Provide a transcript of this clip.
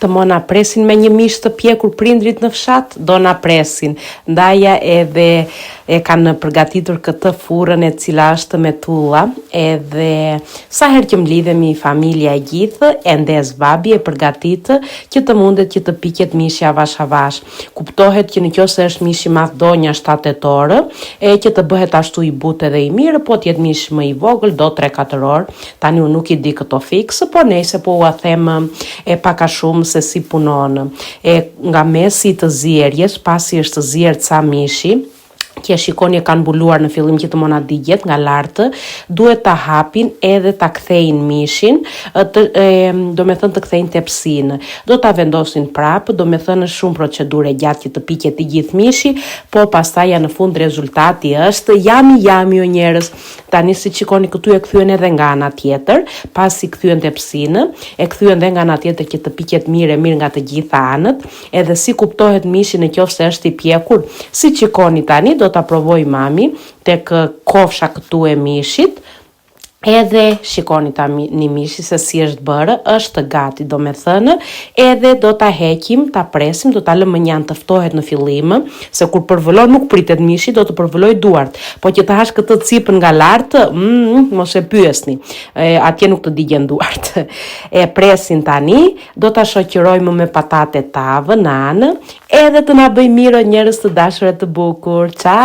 të mo na presin me një mish të pjekur prindrit në fshat, do na presin. Ndaja edhe e kanë përgatitur këtë furrën e cila është me tulla, edhe sa herë që mblidhemi familja e gjithë, endes babi e përgatitë që të mundet që të piqet mishi avash avash. Kuptohet që nëse është mishi madh donja 7-8 orë, e që të bëhet ashtu i butë edhe i mirë, po t'jetë mish më i vogël do 3-4 orë. Tani unë nuk i di këto fiksë, po nejse po ua them e paka shumë se si punon. Nga mesi të zierjes, pasi është zierë ca mishi, që shikoni e kanë mbuluar në fillim që të mona digjet nga lartë, duhet ta hapin edhe ta kthejnë mishin, do me thënë të kthejnë tepsinë. Do ta vendosin prapë, do me thënë shumë procedure gjatë që të piqet i gjithë mishi, po pastaj në fund rezultati është jami o njerëz. Tani si shikoni këtu e kthyen edhe nga ana tjetër, pasi kthyen tepsinë, e kthyen edhe nga ana tjetër që të piqet mirë nga të gjitha anët, edhe si kuptohet mishi nëse është i pjekur. Si shikoni tani do ta provoj mami tek kofsha këtu e mishit, edhe shikoni ta një mishi se si është bërë, është gati do me thënë, edhe do ta heqim, ta presim, do ta lëmë më njanë të ftohet në fillim, se kur përvëllon nuk pritet mishi, do të përvëlloj duart, po që të hash këtë cipën nga lartë, mos e pyesni, atje nuk të digjen duart. E presin tani, do ta shoqërojmë me patate tavë në anë, edhe të na bëj mirë njerëz të dashur e të bukur. Ciao!